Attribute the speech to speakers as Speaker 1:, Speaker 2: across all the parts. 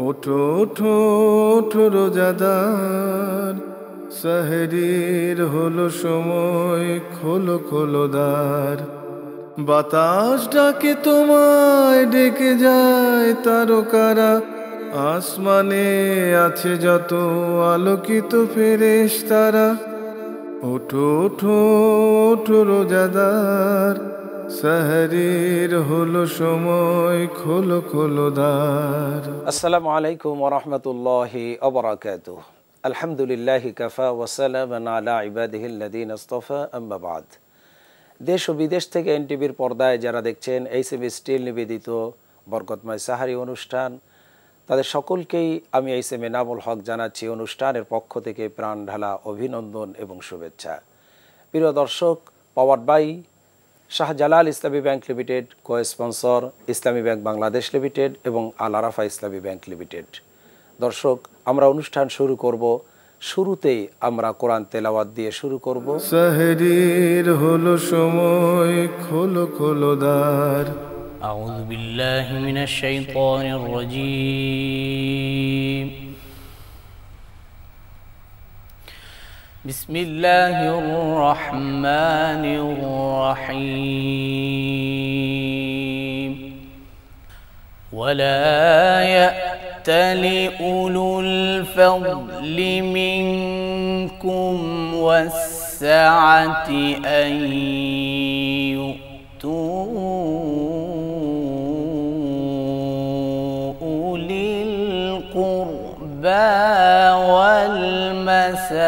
Speaker 1: ওঠো ওঠো ওঠো রোজাদার, সেহরির হলো সময়, খোলো খোলো দ্বার। বাতাস ডাকে তোমায়, ডেকে যায় তারকারা, আসমানে আছে যত আলোকিত ফেরেশতারা। ওঠো ওঠো ওঠো রোজাদার, সেহরির হলো সময়, খোলো খোলো দ্বার।
Speaker 2: আসসালামু আলাইকুম ওয়া রাহমাতুল্লাহি ওয়া বারাকাতুহু। আলহামদুলিল্লাহি কাফা ওয়া সালামান আলা ইবাদিহিল্লাযিনা ইসতাফা, আম্মা বাদ। দেশ ও বিদেশ থেকে এনটিভির পর্দায় যারা দেখছেন এইচএম স্টিল নিবেদিত বরকতময় সাহারি অনুষ্ঠান, তাদের সকলকেই আমি এইচএম এনামুল হক জানাচ্ছি অনুষ্ঠানের পক্ষ থেকে প্রাণ ঢালা অভিনন্দন এবং শুভেচ্ছা। প্রিয় দর্শক, powered by Shahjalal Islami bank limited, co sponsor Islami bank Bangladesh limited এবং আল আরাফা ইসলামী ব্যাংক লিমিটেড। দর্শক, আমরা অনুষ্ঠান শুরু করব। শুরুতেই আমরা কোরআন তেলাওয়াত দিয়ে শুরু করব।
Speaker 1: সেহরির হলো সময়, খোলো খোলো দ্বার।
Speaker 3: আউযু বিল্লাহি মিনাশ শাইতানির রাজীম। বিসমিল্লাহির রহমানির রহিম। ওয়ালা ইয়াতালি উলুল ফাদলি মিনকুম ওয়াস-সাআতি আন ইউতু উলিল কুরবা ওয়াল মাসাকিন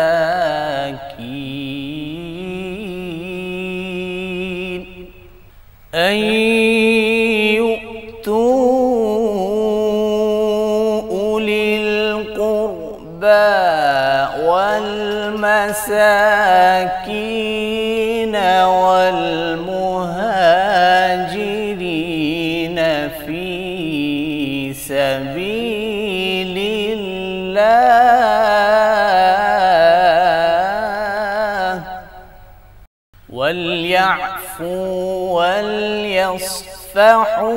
Speaker 3: আন ইউতু উলিল কুরবা ওয়াল মাসাকিন ওয়াল মুহাজিরিন ফি সাবিলিল্লাহ ওয়ালইয়াফু ওয়ালইয়াসফাহু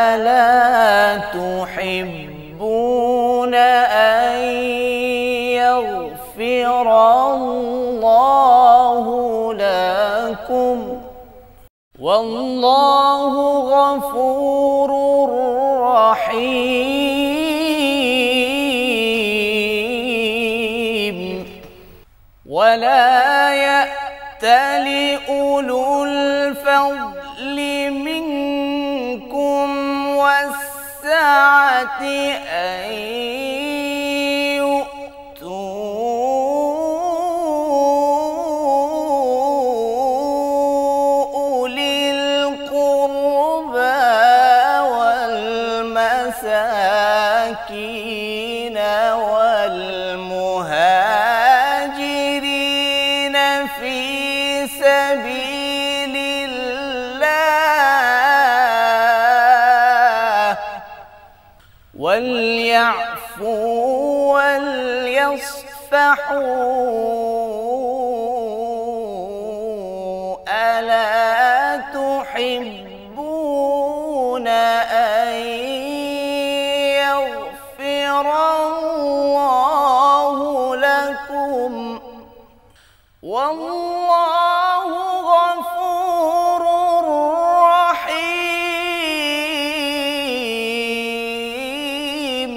Speaker 3: আলা তুহিব্বুনা আন ইয়াগফিরাল্লাহু লাকুম ওয়াল্লাহু গফুরুর রহিম। ওয়ালা ইয়াতালি উলুল ফাদলি মিনকুম ওয়াস-সাআতি আন ইউতু উলিল কুরবা ওয়াল মাসাকিন ওয়াল মুহাজিরিন ফি সাবিলিল্লাহ ওয়ালইয়াফু ওয়ালইয়াসফাহু আলা তুহিব্বুনা আন ইয়াগফিরাল্লাহু লাকুম ওয়াল্লাহু গফুরুর রহিম।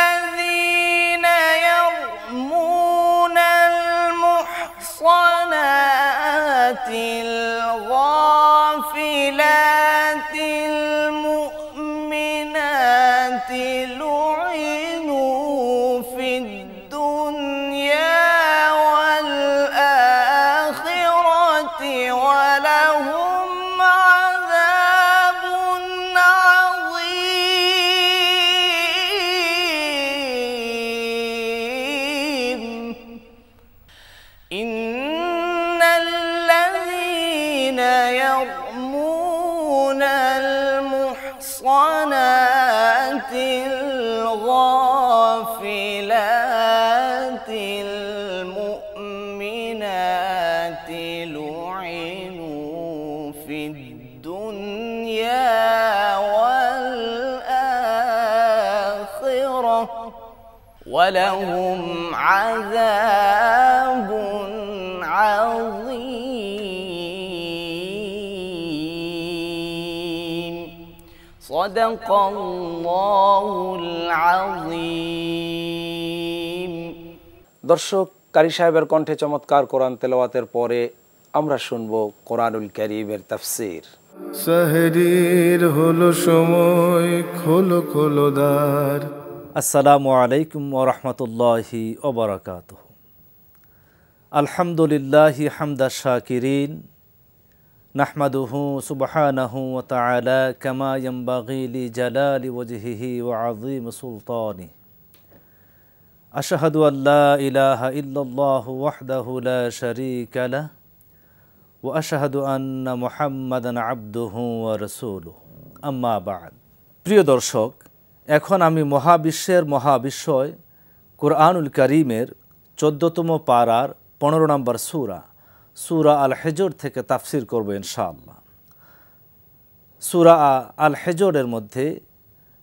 Speaker 3: ইন্নাল্লাযীনা ইয়ারমুনাল মুহসানাতিল গাফিলাতিল মুমিনাতি লুইনু ফিদ দুনিয়া ওয়াল আখিরাতি ওয়া লাহুম আযাবুন আযীম। ইন্নাল্লাযীনা ইয়ারমুনাল মুহসানাতিল গাফিলাতিল মুমিনাতি লুইনু في الدنيا والآخرة ولهم عذاب عظيم صدق الله العظيم
Speaker 2: দর্শক, কারি সাহেবের কণ্ঠে চমৎকার কোরআন তেলাওয়াতের পরে আমরা শুনব কোরআনুল কারীমের তাফসীর।
Speaker 1: সেহরির হলো সময়, খোলো খোলো দ্বার।
Speaker 4: আসসালামু আলাইকুম ওয়া রাহমাতুল্লাহি ওয়া বারাকাতুহু। আলহামদুলিল্লাহি হামদা শাকিরিন, নাহমাদুহু সুবহানাহু ওয়া তাআলা কামা ইয়ানবাগি লিজালালি ওয়াজহিহি ওয়া আযীম সুলতানিহি। আশহাদু আল্লা ইলাহা ইল্লাল্লাহু ওয়াহদাহু লা শারীকা লাহু ওয়া আশহাদু আন্না মুহাম্মাদান আবদুহু ওয়া রাসূলুহু। আম্মা বা'দ। প্রিয় দর্শক, এখন আমি মহাবিশ্বের মহাবিশ্বয় কোরআনুল কারীমের 14তম পারার 15 নম্বর সূরা আল হিজর থেকে তাফসীর করব ইনশাআল্লাহ। সূরা আল হিজরের মধ্যে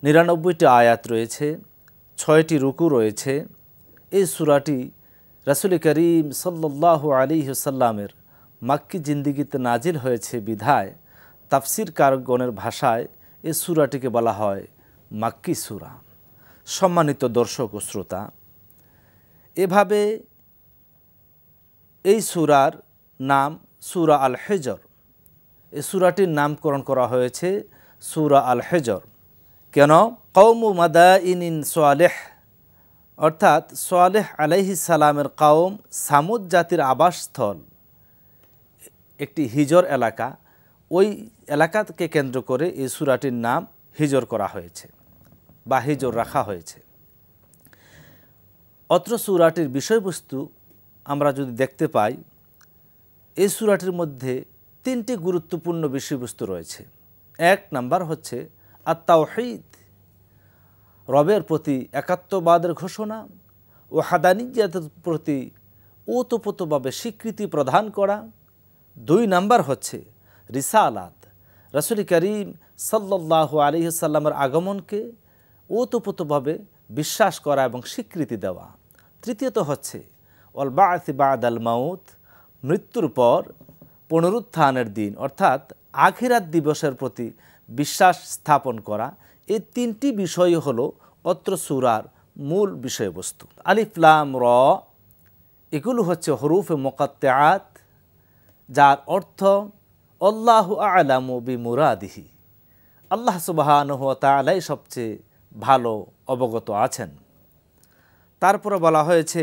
Speaker 4: 99টি আয়াত রয়েছে, 6টি রুকু রয়েছে। এই সূরাটি রাসূল করিম সাল্লাল্লাহু আলাইহি ওয়াসাল্লামের মাক্কি জিন্দেগিতে নাজিল হয়েছে বিধায় তাফসীরকারগণের ভাষায় এই সূরাটিকে বলা হয় মাক্কি সূরা। সম্মানিত দর্শক ও শ্রোতা, এভাবে এই সূরার নাম সূরা আল হিজর। এই সূরাটির নামকরণ করা হয়েছে সূরা আল হিজর। কেন? কওমু মাদাইনিন সালেহ, অর্থাৎ সালেহ আলাইহিস সালামের কওম সামুদ জাতির আবাসস্থল একটি হিজর এলাকা, ওই এলাকাকে কেন্দ্র করে এই সূরাটির নাম হিজর করা হয়েছে বা হিজর রাখা হয়েছে। অত্র সূরাটির বিষয়বস্তু আমরা যদি দেখতে পাই, এই সূরাটির মধ্যে 3টি গুরুত্বপূর্ণ বিষয়বস্তু রয়েছে। 1 নাম্বার হচ্ছে আত-তাওহীদ, রবের প্রতি একাত্মবাদের ঘোষণা ও হাদানিয়াতের প্রতি ওতপ্রোতভাবে স্বীকৃতি প্রদান করা। 2 নাম্বার হচ্ছে রিসালাত, রাসূল করিম সাল্লাল্লাহু আলাইহি ওয়াসাল্লামের আগমনকে ওতপ্রোতভাবে বিশ্বাস করা এবং স্বীকৃতি দেওয়া। তৃতীয়ত হচ্ছে ওয়াল বা'থ বা'দাল মাউত, মৃত্যুর পর পুনরুত্থানের দিন অর্থাৎ আখিরাত দিবসের প্রতি বিশ্বাস স্থাপন করা। এই 3টি বিষয় হলো অত্র সূরার মূল বিষয়বস্তু। আলিফ লাম র, এগুলো হচ্ছে হরুফে মুকাত্তাআত, যার অর্থ আল্লাহু আ'লামু বিমুরাদিহি, আল্লাহ সুবহানাহু ওয়া তাআলাই সবচেয়ে ভালো অবগত আছেন। তারপরে বলা হয়েছে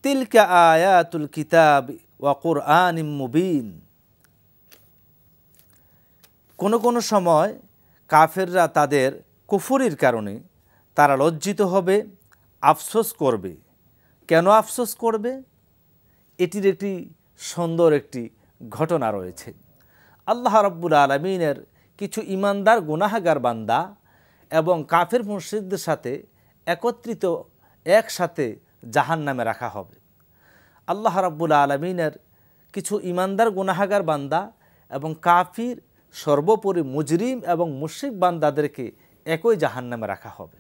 Speaker 4: তিলকা আয়াতুল কিতাব ওয়া কুরআনিম মুবিন। কোনো সময় কাফেররা তাদের কুফরির কারণে তারা লজ্জিত হবে, আফসোস করবে। কেন আফসোস করবে? এটির একটি সুন্দর একটি ঘটনা রয়েছে। আল্লাহ রাব্বুল আলামিনের কিছু ইমানদার গুনাহগার বান্দা এবং কাফের মুশরিকদের সাথে একত্রিত একসাথে জাহান্নামে রাখা হবে। আল্লাহ রাব্বুল আলামিনের কিছু ইমানদার গুনাহগার বান্দা এবং কাফির সর্বোপরি মুজরিম এবং মুশরিক বান্দাদেরকে একই জাহান্নামে রাখা হবে।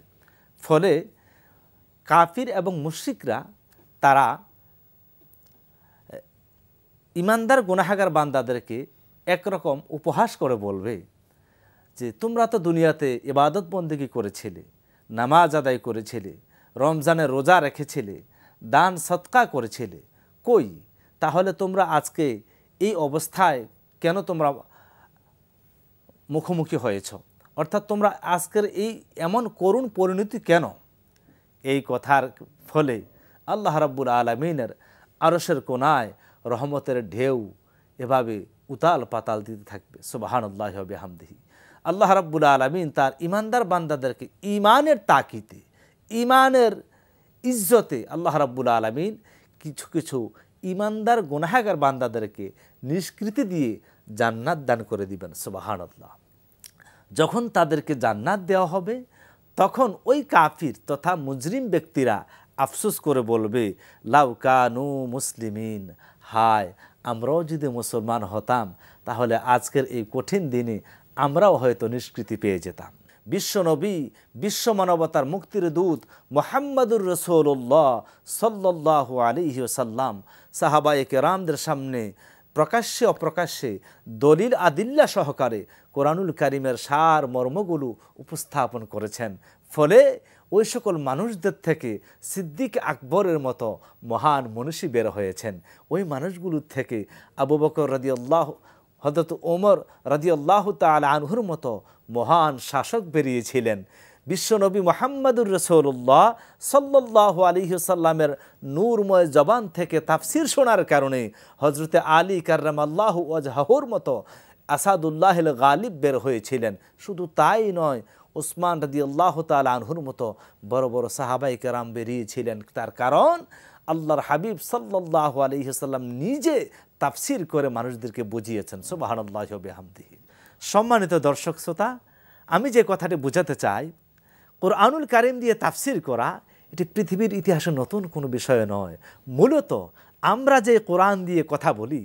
Speaker 4: ফলে কাফির এবং মুশরিকরা তারা ইমানদার গুনাহগার বান্দাদেরকে একরকম উপহাস করে বলবে যে তোমরা তো দুনিয়াতে ইবাদত বন্দেগী করেছিলে, নামাজ আদায় করেছিলে, রমজানের রোজা রেখেছিলে, দান সদকা করেছিলে, কই তাহলে তোমরা আজকে এই অবস্থায় কেন তোমরা মুখোমুখি হয়েছ? অর্থাৎ তোমরা আজকের এই এমন করুণ পরিণতি কেন? এই কথার ফলে আল্লাহ রাব্বুল আলামিনের আরশের কোনায় রহমতের ঢেউ এভাবে উতাল পাতাল দিতে থাকবে। সুবহানাল্লাহি ওয়া বিহামদিহি। আল্লাহ রাব্বুল আলামিন তার ইমানদার বান্দাদেরকে ইমানের তাকিতে, ইমানের ইজ্জতে আল্লাহ রাব্বুল আলামিন কিছু কিছু ইমানদার গুনাহগার বান্দাদেরকে নিষ্কৃতি দিয়ে জান্নাত দান করে দিবেন। সুবহানাল্লাহ। যখন তাদেরকে জান্নাত দেওয়া হবে তখন ওই কাফির তথা মুজরিম ব্যক্তিরা আফসোস করে বলবে লাউ কানু মুসলিমিন, হায় আমরাও যদি মুসলমান হতাম তাহলে আজকের এই কঠিন দিনে আমরাও হয়তো নিষ্কৃতি পেয়ে যেতাম। বিশ্বনবী, বিশ্ব মানবতার মুক্তির দূত মুহাম্মাদুর রাসূলুল্লাহ সাল্লাল্লাহু আলাইহি ওয়াসাল্লাম সাহাবায়ে কেরামদের সামনে প্রকাশ্যে অপ্রকাশ্যে দলিল আদিল্লা সহকারে কোরআনুল কারীমের সার মর্মগুলো উপস্থাপন করেছেন। ফলে ওই সকল মানুষদের থেকে সিদ্দিক আকবরের মতো মহান মনীষী বের হয়েছেন। ওই মানুষগুলোর থেকে আবু বকর রাদিয়াল্লাহু, হযরত ওমর রাদিয়াল্লাহু তাআলা আনহুর মতো মহান শাসক বেরিয়েছিলেন। বিশ্বনবী মুহাম্মাদুর রাসূলুল্লাহ সাল্লাল্লাহু আলাইহি ওয়াসাল্লামের নূরময় জবান থেকে তাফসীর শোনার কারণে হযরতে আলী কাররামাল্লাহু ওয়াজহাহুর মতো আসাদুল্লাহিল গালিব বের হয়েছিলেন। শুধু তাই নয়, উসমান রাদিয়াল্লাহু তাআলা আনহুর মতো বড় বড় সাহাবায়ে কেরাম বেরিয়েছিলেন। তার কারণ আল্লাহর হাবিব সাল্লাল্লাহু আলাইহি ওয়াসাল্লাম নিজে তাফসীর করে মানুষদেরকে বুঝিয়েছেন। সুবহানাল্লাহি ওয়া বিহামদিহি। সম্মানিত দর্শক শ্রোতা, আমি যে কথাটি বোঝাতে চাই, কোরআনুল কারীম দিয়ে তাফসীর করা এটি পৃথিবীর ইতিহাসে নতুন কোনো বিষয় নয়। মূলত আমরা যে কোরআন দিয়ে কথা বলি,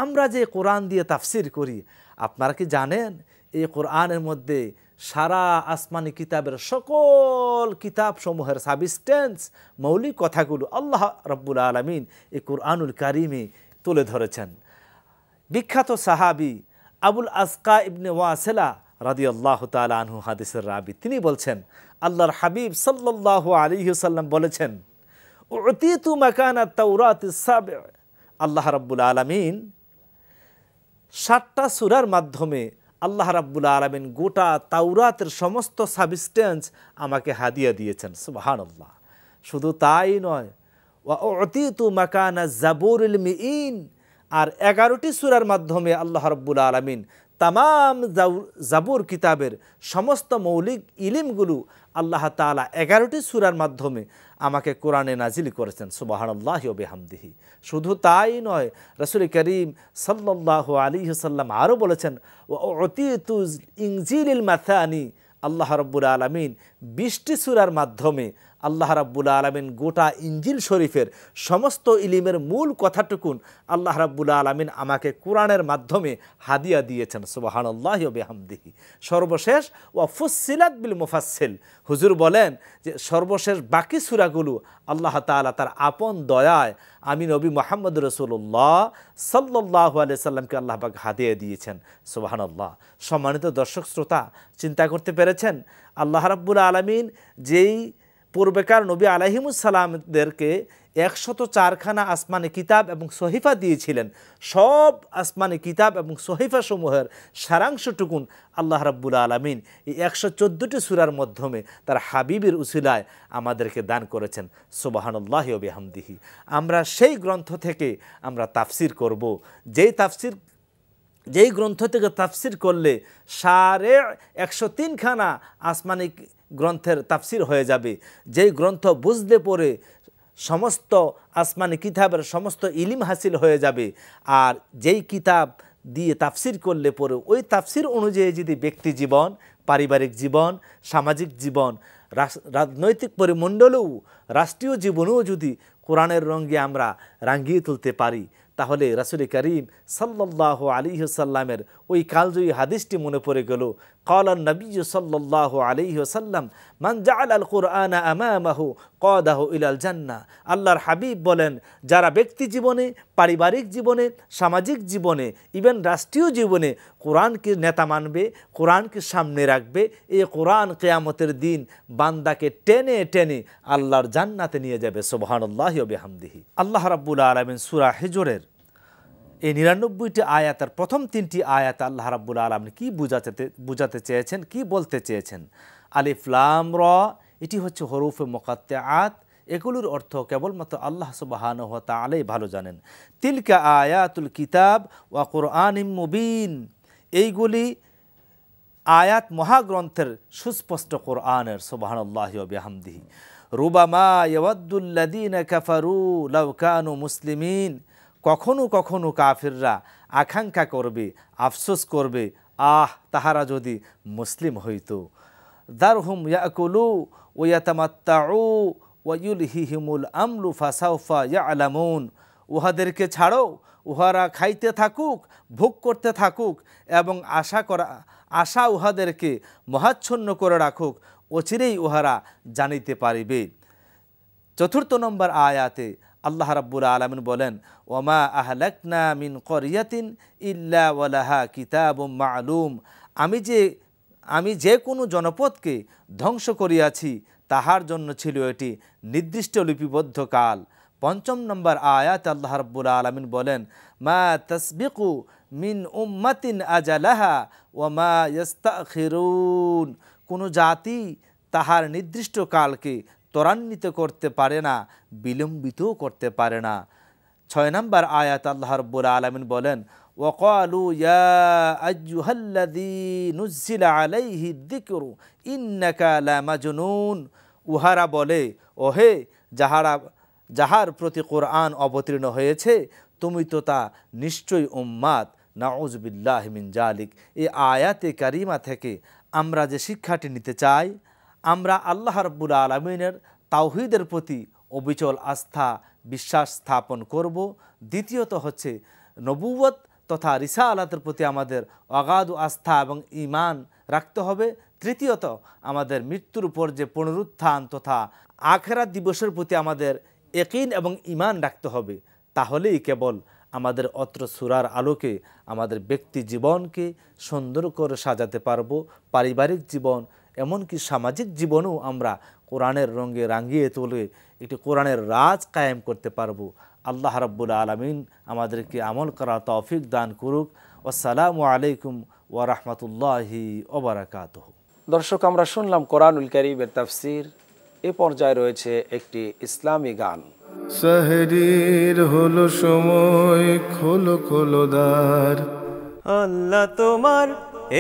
Speaker 4: আমরা যে কোরআন দিয়ে তাফসীর করি, আপনারা কি জানেন এই কোরআনের মধ্যে সারা আসমানি কিতাবের সকল কিতাবসমূহের সাবস্টেন্স, মৌলিক কথাগুলো আল্লাহ রাব্বুল আলামিন এই কোরআনুল কারীমে তুলে ধরেছেন। বিখ্যাত সাহাবী আবুল আসকা ইবনে ওয়াসিলা রাদিয়াল্লাহু তাআলা আনহু হাদিসের রাবি, তিনি বলছেন আল্লাহর হাবিব সাল্লাল্লাহু আলাইহি ওয়াসাল্লাম বলেছেন, উতিতু মাকানাত তাওরাতিস সাব', আল্লাহ রাব্বুল আলামিন 7টা সূরার মাধ্যমে আল্লাহ রাব্বুল আলামিন গোটা তাওরাতের সমস্ত সাবস্টেন্স আমাকে হাদিয়া দিয়েছেন। সুবহানাল্লাহ। শুধু তাই নয়, ওয়া উতিতু মাকানাজ জাবুরিল মিইন, আর 11টি সূরার মাধ্যমে আল্লাহ রাব্বুল আলামিন তামাম জাবুর কিতাবের সমস্ত মৌলিক ইলমগুলো আল্লাহ তাআলা 11টি সূরার মাধ্যমে আমাকে কোরআনে নাজিল করেছেন। সুবহানাল্লাহি ওয়া বিহামদিহি। শুধু তাই নয়, রাসূল করিম সাল্লাল্লাহু আলাইহি ওয়াসাল্লাম আরও বলেছেন, ওয়া উতিতু ইনজিলিল মাথানি, আল্লাহ রাব্বুল আলামিন 20টি সূরার মাধ্যমে আল্লাহ রাব্বুল আলামিন গোটা ইনজিল শরীফের সমস্ত ইলিমের মূল কথাটুকুন আল্লাহ রাব্বুল আলামিন আমাকে কোরআনের মাধ্যমে হাদিয়া দিয়েছেন। সুবহানাল্লাহি ওয়া বিহামদিহি। সর্বশেষ ওয়া ফুসসিলাত বিল মুফাসসিল, হুজুর বলেন যে সর্বশেষ বাকি সূরাগুলো আল্লাহ তাআলা তার আপন দয়ায় আমি নবী মুহাম্মদ রাসূলুল্লাহ সাল্লাল্লাহু আলাইহি সাল্লামকে আল্লাহ পাক হাদিয়া দিয়েছেন। সুবহানাল্লাহ। সম্মানিত দর্শক শ্রোতা, চিন্তা করতে পেরেছেন আল্লাহ রাব্বুল আলামিন যেই পূর্বেকার নবী আলাইহিমুসসালামদেরকে 104খানা আসমানি কিতাব এবং সহিফা দিয়েছিলেন, সব আসমানি কিতাব এবং সহিফা সমূহের সারাংশটুকুন আল্লাহ রাব্বুল আলামিন এই 114টি সূরার মাধ্যমে তার হাবিবের উসিলায় আমাদেরকে দান করেছেন। সুবহানাল্লাহি ওয়া বিহামদিহি। আমরা সেই গ্রন্থ থেকে আমরা তাফসীর করব, যেই গ্রন্থ থেকে তাফসীর করলে 103খানা আসমানি গ্রন্থের তাফসীর হয়ে যাবে, যেই গ্রন্থ বুঝতে পড়ে সমস্ত আসমানি কিতাবের সমস্ত ইলম হাসিল হয়ে যাবে, আর যেই কিতাব দিয়ে তাফসীর করলে পরে ওই তাফসীর অনুযায়ী যদি ব্যক্তি জীবন, পারিবারিক জীবন, সামাজিক জীবন, রাজনৈতিক পরিমণ্ডলেও, রাষ্ট্রীয় জীবনেও যদি কোরআনের রঙে আমরা রাঙিয়ে তুলতে পারি, তাহলে রাসূল করিম সাল্লাল্লাহু আলাইহি ওয়াসাল্লামের ওই কালজয়ী হাদিসটি মনে পড়ে গেল। ক্বালান নবী সাল্লাল্লাহু আলাইহি ওয়াসাল্লাম, মান জাআলাল কুরআনা আমামাহু ক্বাদাহু ইলাল জান্নাহ। আল্লাহর হাবিব বলেন, যারা ব্যক্তি জীবনে, পারিবারিক জীবনে, সামাজিক জীবনে, ইভেন রাষ্ট্রীয় জীবনে কোরআনকে নেতা মানবে, কোরআনকে সামনে রাখবে, এই কোরআন কিয়ামতের দিন বান্দাকে টেনে টেনে আল্লাহর জান্নাতে নিয়ে যাবে। সুবহানাল্লাহি ওয়া বিহামদিহি। আল্লাহ রাব্বুল আলামিন সূরা হিজরের এই 99টি আয়াতের প্রথম 3টি আয়াত আল্লাহ রাব্বুল আলামিন কি বুঝাতে চেয়েছেন, কি বলতে চেয়েছেন? আলিফ লাম র, এটি হচ্ছে হরুফে মুকাত্তাআত, এগুলোর অর্থ কেবলমাত্র আল্লাহ সুবহানাহু ওয়া তাআলাই ভালো জানেন। তিলকা আয়াতুল কিতাব ওয়া কুরআনিম মুবিন, এইগুলি আয়াত মহাগ্রন্থের সুস্পষ্ট কোরআনের। সুবহানাল্লাহি ওয়া বিহামদিহি। রুবামা ইয়াওয়াদ্দুল্লাযীনা কাফারু লাউ কানু মুসলিমিন, কখনো কখনো কাফিররা আকাঙ্ক্ষা করবে, আফসোস করবে, তাহারা যদি মুসলিম হইত। দারহুম ইয়াকুলু ওয়া ইয়াতামাত্তাউ ওয়া ইউলহিহিমুল আমলু ফাসাউফা ইয়ালামুন উহাদেরকে ছাড়ো, উহারা খাইতে থাকুক, ভোগ করতে থাকুক এবং আশা উহাদেরকে মহাচ্ছন্ন করে রাখুক, অচিরেই উহারা জানিতে পারিবে। 4 নম্বর আয়াতে আল্লাহ রাব্বুল আলামিন বলেন, ওমা আহলাকনা মিন ক্বরিয়াতিন ইল্লা ওয়ালাহা কিতাবুম মা'লুম, আমি যে কোনো জনপদকে ধ্বংস করিয়াছি তাহার জন্য ছিল এটি নির্দিষ্ট লিপিবদ্ধ কাল। 5 নম্বর আয়াত আল্লাহ রাব্বুল আলামিন বলেন, মা তাসবিকু মিন উম্মাতিন আজালাহা ওয়া মা ইস্তাখিরুন, কোনো জাতি তাহার নির্দিষ্ট কালকে ত্বরান্বিত করতে পারে না, বিলম্বিতও করতে পারে না। 6 নম্বর আয়াত আল্লাহ রাব্বুল আলামিন বলেন, ওয়াকালু ইয়া আইয়ুহাল্লাযী নুজ্জিলা আলাইহি যিকরু ইন্নাকা লামাজনুন, উহারা বলে, ওহে যাহার প্রতি কোরআন অবতীর্ণ হয়েছে তুমি তো তা নিশ্চয়ই উম্মাদ। নাউযু বিল্লাহি মিন জালিক। এই আয়াতে কারিমা থেকে আমরা যে শিক্ষাটি নিতে চাই, আমরা আল্লাহ রাব্বুল আলামিনের তাওহীদের প্রতি অবিচল আস্থা বিশ্বাস স্থাপন করব। দ্বিতীয়ত হচ্ছে নবুয়ত তথা রিসালাতের প্রতি আমাদের অগাধ আস্থা এবং ঈমান রাখতে হবে। তৃতীয়ত আমাদের মৃত্যুর উপর যে পুনরুত্থান তথা আখিরাত দিবসের প্রতি আমাদের ইয়াকিন এবং ঈমান রাখতে হবে। তাহলেই কেবল আমাদের অত্র সূরার আলোকে আমাদের ব্যক্তি জীবনকে সুন্দর করে সাজাতে পারবো, পারিবারিক জীবন এমনকি সামাজিক জীবনেও আমরা কোরআনের রঙে রাঙিয়ে তুলে একটি কোরআনের রাজ কায়েম করতে পারবো। আল্লাহ রাব্বুল আলামিন আমাদেরকে আমল করার তৌফিক দান করুক। আসসালামু আলাইকুম ওয়া রাহমাতুল্লাহি ওয়া বারাকাতুহু।
Speaker 2: দর্শক, আমরা শুনলাম কোরআনুল কারীমের তাফসীর। এ পর্যায়ে রয়েছে একটি ইসলামী গান।
Speaker 1: সেহরির হলো সময়, খোলো খোলো দ্বার,
Speaker 5: আল্লাহ তোমার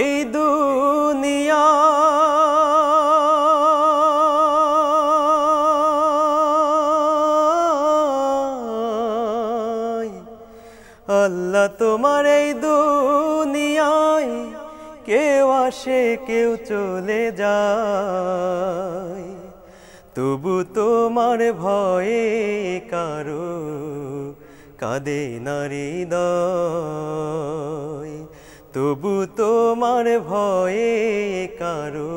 Speaker 5: এই দুনিয়া আল্লাহ তোমার এই দুনিয়ায় কেউ আসে কেউ চলে যায়, তবু তোমার ভয়ে কারো কাঁদে না হৃদয়, তবু তোমার ভয়ে কারো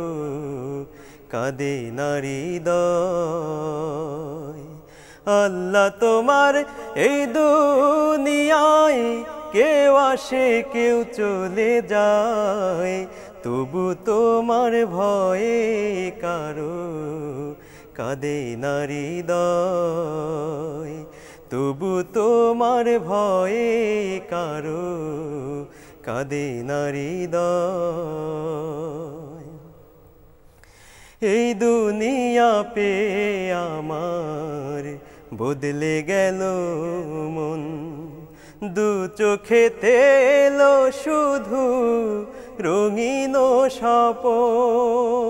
Speaker 5: কাঁদে না হৃদয়। আল্লাহ তোমার এই দুনিয়ায় কেউ আসে কেউ চলে যায়, তবু তোমার ভয়ে কারো কাঁদে না হৃদয়, তবু তোমার ভয়ে কারো কাঁদে না হৃদয়। এই দুনিয়া পে আমার বদলে গেল মন, দু চোখেতে এলো শুধু রঙিন স্বপন।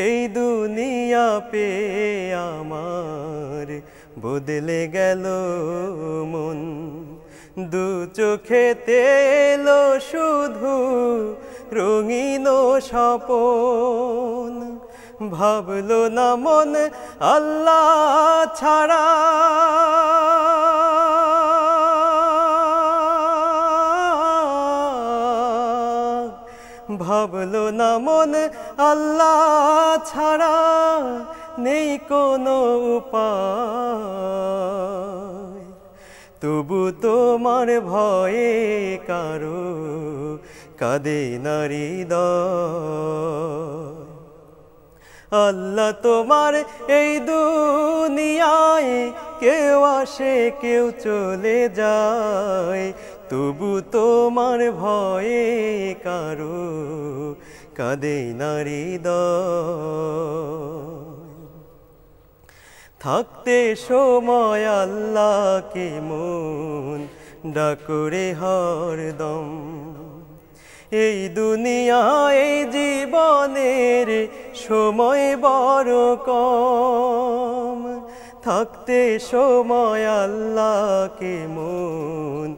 Speaker 5: এই দুনিয়া পে আমার বদলে গেল মন, দু চোখেতে এলো শুধু রঙিন স্বপন। ভাবলো না মন আল্লাহ ছাড়া, ভাবলো না মন আল্লাহ ছাড়া নেই কোনো উপায়, তবু তোমার ভয়ে কারো কাঁদে না হৃদয়। আল্লাহ তোমার এই দুনিয়ায় কেউ আসে কেউ চলে যায়, তবু তোমার ভয়ে কারো কাঁদে না হৃদয়। থাকতে সময় আল্লাহকে মন ডাকরে হরদম, এই দুনিয়ায় জীবনের সময় বড় কম। থাকতে সময় আল্লাহকে মন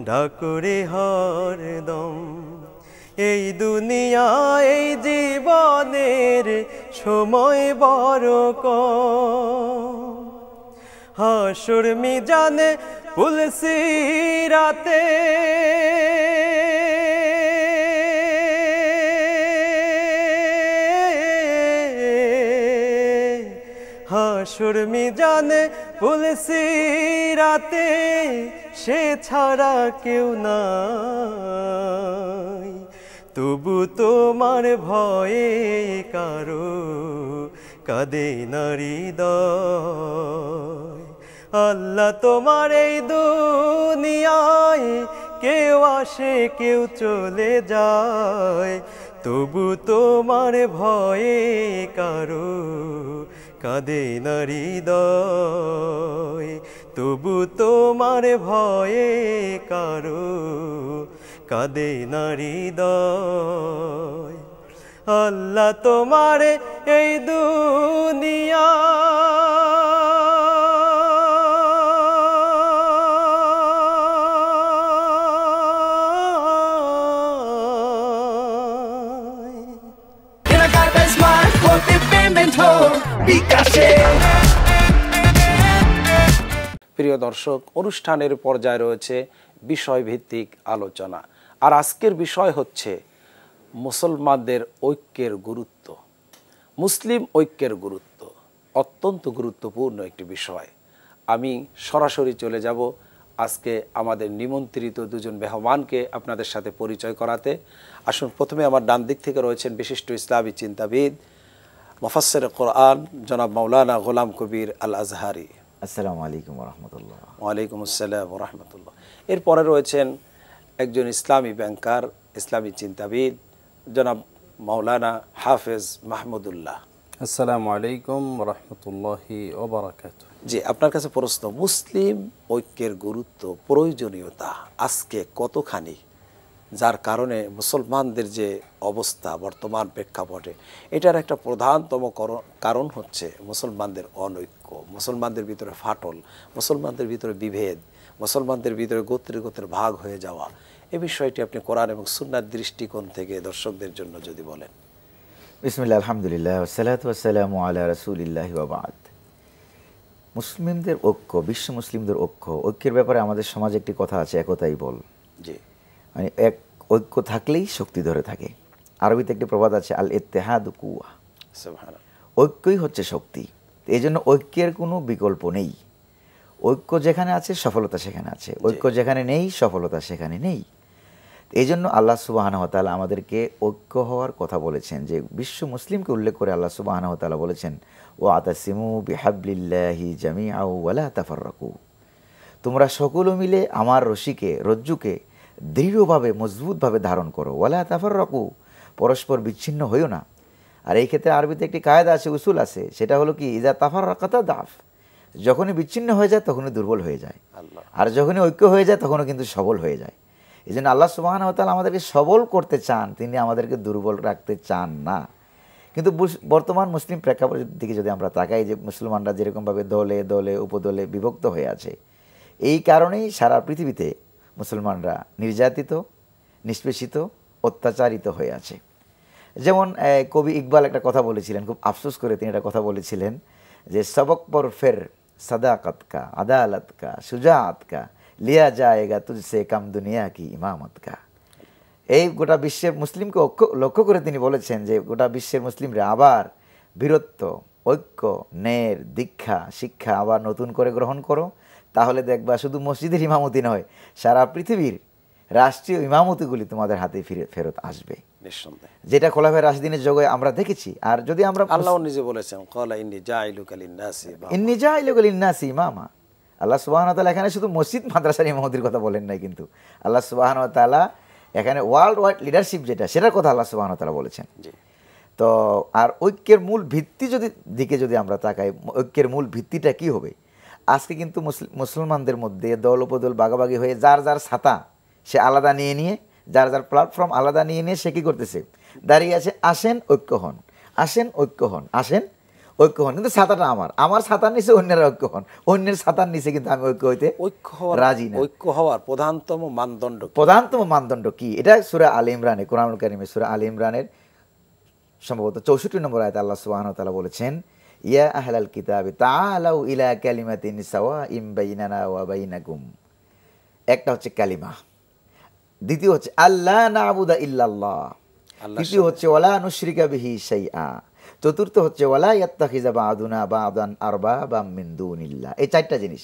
Speaker 5: ডাকরে হরদম, এই দুনিয়ায় জীবনের সময় বড় কম। হাসুর মিজানে পুলসিরাতে হাসুর মিজানে পুলসিরাতে সে ছাড়া কেউ নাই তবু তোমার ভয়ে কারো কাঁদে না হৃদয় আল্লাহ তোমার এই দুনিয়ায় কেউ আসে কেউ চলে যায় তবু তোমার ভয়ে কারো কাঁদে না হৃদয় তবু তোমার ভয়ে কারো কাঁদে না হৃদয় আল্লাহ তোমার এই দুনিয়া
Speaker 2: প্রিয় দর্শক, অনুষ্ঠানের পর্যায়ে রয়েছে বিষয়ভিত্তিক আলোচনা। আর আজকের বিষয় হচ্ছে মুসলমানদের ঐক্যের গুরুত্ব। মুসলিম ঐক্যের গুরুত্ব অত্যন্ত গুরুত্বপূর্ণ একটি বিষয়। আমি সরাসরি চলে যাব আজকে আমাদের নিমন্ত্রিত দুজন মেহমানকে আপনাদের সাথে পরিচয় করাতে। আসুন, প্রথমে আমার ডান দিক থেকে রয়েছেন বিশিষ্ট ইসলামী চিন্তাবিদ মুফাসসির কোরআন জনাব মাওলানা গোলাম কবির আল আজহারি।
Speaker 6: আসসালামু আলাইকুম রাহমাতুল্লাহ।
Speaker 2: ওয়ালাইকুম আসসালাম রাহমাতুল্লাহ। এরপরে রয়েছেন একজন ইসলামী ব্যাংকার, ইসলামী চিন্তাবিদ জনাব মাওলানা হাফেজ মাহমুদুল্লাহ।
Speaker 7: আসসালামু আলাইকুম রহমতুল্লাহি ওয়া বারাকাতুহু।
Speaker 2: জি, আপনার কাছে প্রশ্ন, মুসলিম ঐক্যের গুরুত্ব, প্রয়োজনীয়তা আজকে কতখানি, যার কারণে মুসলমানদের যে অবস্থা বর্তমান প্রেক্ষাপটে, এটার একটা প্রধানতম কারণ হচ্ছে মুসলমানদের অনৈক্য, মুসলমানদের ভিতরে ফাটল, মুসলমানদের ভিতরে বিভেদ, মুসলমানদের ভিতরে গোত্রে গোত্রের ভাগ হয়ে যাওয়া। এই বিষয়টি আপনি কোরআন এবং সুন্নাহর দৃষ্টিকোণ থেকে দর্শকদের জন্য যদি বলেন।
Speaker 6: বিসমিল্লাহ, আলহামদুলিল্লাহ, ওয়াসসালাতু ওয়াসসালামু আলা রাসূলিল্লাহি ওয়া বা'দ। মুসলিমদের ঐক্য, বিশ্ব মুসলিমদের ঐক্যের ব্যাপারে আমাদের সমাজে একটি কথা আছে, একতাই বল।
Speaker 2: জি,
Speaker 6: মানে এক ঐক্য থাকলেই শক্তি ধরে থাকে। আরবিতে একটি প্রবাদ আছে, আল ইত্তেহাদু কুওয়া,
Speaker 2: সুবহানাল্লাহ।
Speaker 6: ঐক্যই হচ্ছে শক্তি। এই জন্য ঐক্যের কোনো বিকল্প নেই। ঐক্য যেখানে আছে সফলতা সেখানে আছে, ঐক্য যেখানে নেই সফলতা সেখানে নেই। এই জন্য আল্লাহ সুবহানাহু ওয়া তাআলা আমাদেরকে ঐক্য হওয়ার কথা বলেছেন। যে বিশ্ব মুসলিমকে উল্লেখ করে আল্লাহ সুবহানাহু ওয়া তাআলা বলেছেন, ওয়াতাসিমু বিহাবলিল্লাহি জামিআও ওয়ালা তাফাররাকু, তোমরা সকলে মিলে আমার রজ্জুকে দৃঢ়ভাবে মজবুতভাবে ধারণ করো, ওয়ালা তাফাররাকু, পরস্পর বিচ্ছিন্ন হইও না। আর এই ক্ষেত্রে আরবিতে একটি কায়দা আছে, উসুল আছে, সেটা হলো কি, ইজা তাফাররাকাতা দাফ, যখনই বিচ্ছিন্ন হয়ে যায় তখনই দুর্বল হয়ে যায়, আর যখনই ঐক্য হয়ে যায় তখনও কিন্তু সবল হয়ে যায়। এই জন্য আল্লাহ সুবহানাহু ওয়া তাআলা আমাদেরকে সবল করতে চান, তিনি আমাদেরকে দুর্বল রাখতে চান না। কিন্তু বর্তমান মুসলিম প্রেক্ষাপটের দিকে যদি আমরা তাকাই, যে মুসলমানরা যেরকমভাবে দলে দলে উপদলে বিভক্ত হয়ে আছে, এই কারণেই সারা পৃথিবীতে মুসলমানরা নির্যাতিত, নিষ্পেষিত, অত্যাচারিত হয়ে আছে। যেমন কবি ইকবাল একটা কথা বলেছিলেন, খুব আফসোস করে তিনি একটা কথা বলেছিলেন, যে সবক পর ফের সদাকত কা, আদালত কা, সুজাত কা, লিয়া যায়গা তুঝসে কাম দুনিয়া কি ইমামত কা। এই গোটা বিশ্বের মুসলিমকে লক্ষ্য করে তিনি বলেছেন যে গোটা বিশ্বের মুসলিমরা আবার বীরত্ব, ঐক্য, ন্যায়ের দীক্ষা, শিক্ষা আবার নতুন করে গ্রহণ করো, তাহলে দেখবা শুধু মসজিদের ইমামতি নয়, সারা পৃথিবীর রাষ্ট্রীয় ইমামতিগুলি তোমাদের হাতে ফেরত আসবে,
Speaker 2: নিঃসন্দেহে।
Speaker 6: যেটা খোলাফায়ে রাশিদিনের যুগে আমরা দেখেছি। আর যদি আমরা
Speaker 2: আল্লাহ নিজে বলেছেন, ক্বালা ইন্নী জাইলুকা
Speaker 6: লিন-নাসি ইমামা, আল্লাহ সুবহানাহু ওয়া তাআলা এখানে শুধু মসজিদ মাদ্রাসার ইমামতির কথা বলেন নাই, কিন্তু আল্লাহ সুবহানাহু ওয়া তাআলা এখানে ওয়ার্ল্ড ওয়াইড লিডারশিপ সেটার কথা আল্লাহ সুবহানাহু ওয়া তাআলা বলেছেন। তো আর ঐক্যের মূল ভিত্তি দিকে যদি আমরা তাকাই, ঐক্যের মূল ভিত্তিটা কি হবে? আজকে কিন্তু মুসলমানদের মধ্যে দল উপদল ভাগাভাগি হয়ে যার যার ছাতা সে আলাদা নিয়ে যার যার প্ল্যাটফর্ম আলাদা নিয়ে সে কী করতেছে, দাঁড়িয়ে আছে, আসেন ঐক্য হন, আসেন ঐক্য হন, আসেন ঐক্য হন। কিন্তু ছাতাটা আমার ছাতার নিচে অন্যের ঐক্য হন, অন্যের ছাতার নিচে কিন্তু আমি ঐক্য হইতে রাজি না।
Speaker 2: ঐক্য হওয়ার প্রধানতম
Speaker 6: মানদণ্ড কি? এটা সূরা আলে ইমরানে, কোরআনুল কারীমে সূরা আলে ইমরানের সম্ভবত ৬৪ নম্বর আয়াতে আল্লাহ সুবহানাহু ওয়া তাআলা বলেছেন, ইয়া আহলাল কিতাবি তাআলাউ ইলা কালিমাতিন সাওয়াইন বাইনানা ওয়া বাইনাকুম। একটা হচ্ছে কালিমা, দ্বিতীয় হচ্ছে আল্লাহ না'বুদা ইল্লাল্লাহ, তৃতীয় হচ্ছে ওয়ালা নুশরিকা বিহি শাইআ, চতুর্থ হচ্ছে ওয়ালা ইয়াত্তাখিযা বা'দুনা বা'দান আরবাবাম মিন দুনিল্লাহ। এই চারটা জিনিস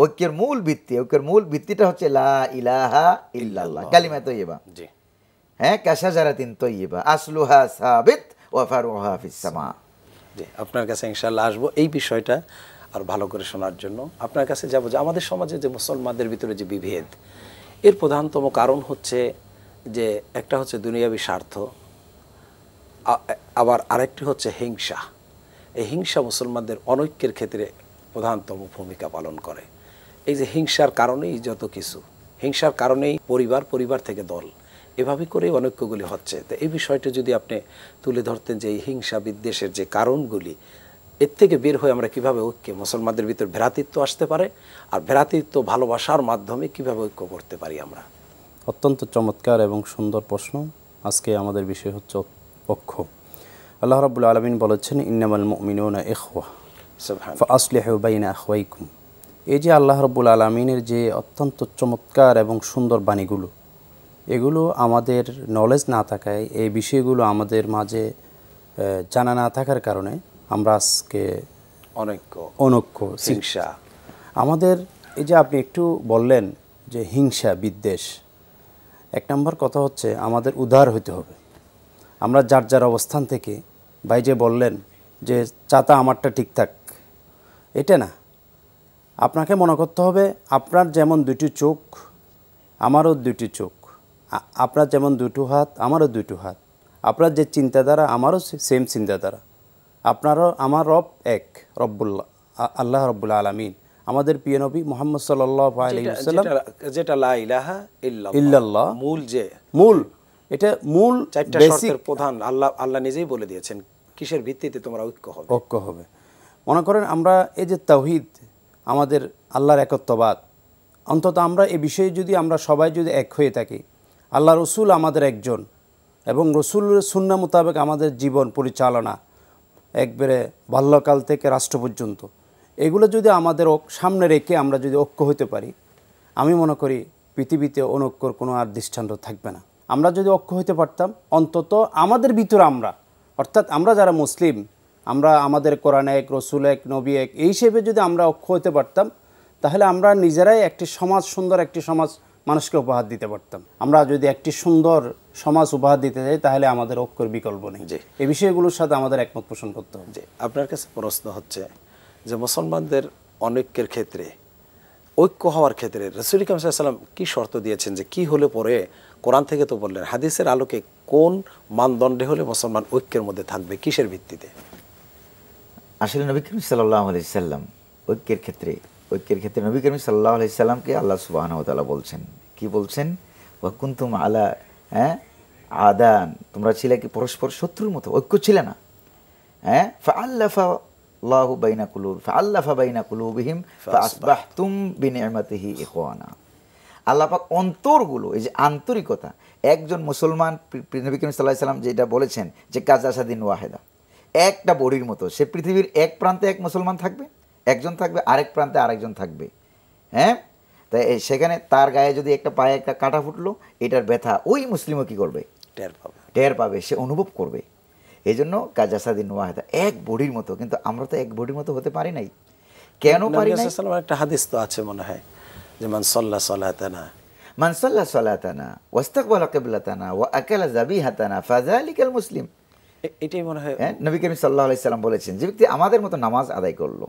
Speaker 6: ঐক্যের মূল ভিত্তি। ঐক্যের মূল ভিত্তিটা হচ্ছে লা ইলাহা ইল্লাল্লাহ, কালিমা তৈয়্যিবা। হ্যাঁ, কাশাজারাতিন তৈয়্যিবা আসলুহা সাবিত ওয়া ফারউহা ফিস সামা।
Speaker 2: জি, আপনার কাছে ইনশাআল্লাহ আসবো এই বিষয়টা আর ভালো করে শোনার জন্য। আপনার কাছে যাবো যে আমাদের সমাজে যে মুসলমানদের ভিতরে যে বিভেদ, এর প্রধানতম কারণ হচ্ছে যে একটা হচ্ছে দুনিয়াবী স্বার্থ, আবার আরেকটি হচ্ছে হিংসা। এই হিংসা মুসলমানদের অনৈক্যের ক্ষেত্রে প্রধানতম ভূমিকা পালন করে। এই যে হিংসার কারণেই যত কিছু, হিংসার কারণেই পরিবার থেকে দল, এভাবে করেই অনৈক্যগুলি হচ্ছে। তো এই বিষয়টা যদি আপনি তুলে ধরতেন যে এই হিংসা বিদ্বেষের যে কারণগুলি, এর থেকে বের হয়ে আমরা কিভাবে ঐক্যে মুসলমানদের ভিতর ভ্রাতৃত্ব আসতে পারে, আর ভ্রাতৃত্ব ভালোবাসার মাধ্যমে কিভাবে ঐক্য করতে পারি আমরা।
Speaker 7: অত্যন্ত চমৎকার এবং সুন্দর প্রশ্ন। আজকে আমাদের বিষয় হচ্ছে ঐক্য। আল্লাহ রাব্বুল আলামিন বলেছেন ইন্নামাল মুমিনুনা ইখওয়া ফাআসলিহু বাইনা আখওয়াইকুম। এই যে আল্লাহ রাব্বুল আলামিনের যে অত্যন্ত চমৎকার এবং সুন্দর বাণীগুলো, এগুলো আমাদের নলেজ না থাকায়, এই বিষয়গুলো আমাদের মাঝে জানা না থাকার কারণে আমরা আজকে অনৈক্য
Speaker 2: হিংসা
Speaker 7: আমাদের। এই যে আপনি একটু বললেন যে হিংসা বিদ্বেষ, এক নম্বর কথা হচ্ছে আমাদের উদার হইতে হবে। আমরা যার যার অবস্থান থেকে, ভাই যে বললেন যে চাতা আমারটা ঠিক থাক, এটা না। আপনাকে মনে করতে হবে আপনার যেমন দুটি চোখ আমারও দুটি চোখ, আপনার যেমন দুটো হাত আমারও দুটো হাত, আপনার যে চিন্তাধারা আমারও সেম চিন্তাধারা, আপনারও আমার রব এক, আল্লাহ রব্বুল আলামিন, আমাদের প্রিয় নবী মুহাম্মদ সাল্লাল্লাহু আলাইহি ওয়াসাল্লাম,
Speaker 2: যেটা লা ইলাহা ইল্লাল্লাহ মূল এটা মূল চারটা শর্তের প্রধান। আল্লাহ নিজেই বলে দিয়েছেন কিসের ভিত্তিতে তোমরা ঐক্য হবে।
Speaker 7: মনে করেন আমরা এই যে তাওহীদ, আমাদের আল্লাহর একত্ববাদ, অন্তত আমরা এই বিষয়ে যদি আমরা সবাই যদি এক হয়ে থাকি, আল্লাহ রসুল আমাদের একজন এবং রসুলের সুন্নাহ মোতাবেক আমাদের জীবন পরিচালনা একবারে বাল্যকাল থেকে রাষ্ট্র পর্যন্ত, এগুলো যদি আমাদের সামনে রেখে আমরা যদি ঐক্য হতে পারি, আমি মনে করি পৃথিবীতে অনৈক্যর কোনো আর দৃষ্টান্ত থাকবে না। আমরা যদি ঐক্য হতে পারতাম, অন্তত আমাদের ভিতরে আমরা, অর্থাৎ আমরা যারা মুসলিম, আমরা আমাদের কোরআন এক, রসুল এক, নবী এক, এই হিসেবে যদি আমরা ঐক্য হতে পারতাম, তাহলে আমরা নিজেরাই একটি সমাজ, সুন্দর একটি সমাজ মানুষকে উপহার দিতে পারতাম। আমরা যদি একটি সুন্দর সমাজ উপহার দিতে চাই, তাহলে আমাদের ঐক্যের বিকল্প নেই। এই বিষয়গুলোর সাথে আমাদের একমত পোষণ করতে হবে।
Speaker 2: আপনার কাছে প্রশ্ন হচ্ছে যে মুসলমানদের অনৈক্যের ক্ষেত্রে, ঐক্য হওয়ার ক্ষেত্রে রাসূল কারীম সাল্লাল্লাহু আলাইহি ওয়াসাল্লাম কি শর্ত দিয়েছেন, যে কি হলে পরে, কোরআন থেকে তো বললেন, হাদিসের আলোকে কোন মানদণ্ডে হলে মুসলমান ঐক্যের মধ্যে থাকবে, কিসের ভিত্তিতে?
Speaker 6: আসলে নবী করিম সাল্লাল্লাহু আলাইহি সাল্লাম ঐক্যের ক্ষেত্রে নবী করিম সাল্লাল্লাহু আলাইহি সাল্লামকে আল্লাহ সুবহানাহু ওয়া তাআলা বলছেন, কি বলছেন? ওয়া কুনতুম আলা আদান, তোমরা ছিলে কি পরস্পর শত্রুর মতো, ঐক্য ছিলে না। ফাআল্লাফা আল্লাহু ফাআল্লাফা বাইনা কুলুবিহিম ফাআসবাহতুম বিনি'মাতিহি ইখওয়ানা। আল্লাহ পাক অন্তরগুলো, এই যে আন্তরিকতা, একজন মুসলমান, নবী করিম সাল্লাল্লাহু আলাইহি সাল্লাম যেটা বলেছেন যে কাজাসাদিন ওয়াহিদা, একটা বডির মতো। সে পৃথিবীর এক প্রান্তে এক মুসলমান থাকবে, একজন থাকবে, আরেক প্রান্তে আরেকজন থাকবে। তাই সেখানে তার গায়ে যদি একটা পায়ে একটা কাটা ফুটলো, এটার ব্যথা ওই মুসলিমও কি করবে? টের পাবে, সে অনুভব করবে। এই জন্য কাজাসাদিন ওয়াহিদা, এক বডির মতো। কিন্তু আমরা তো এক বডির মতো হতে পারি নাই। কেন পারি নাই?
Speaker 2: একটা হাদিস তো আছে মনে হয় যে মান সাল্লা
Speaker 6: সালাতানা ওয়াস্তাকবালা কিবলাতানা ওয়া আকালা যাবিহাতানা ফাযালিকাল মুসলিম।
Speaker 2: এটাই মনে হয়
Speaker 6: নবী করিম সাল্লাল্লাহু আলাইহি সাল্লাম বলেছেন, যে ব্যক্তি আমাদের মতো নামাজ আদায় করলো,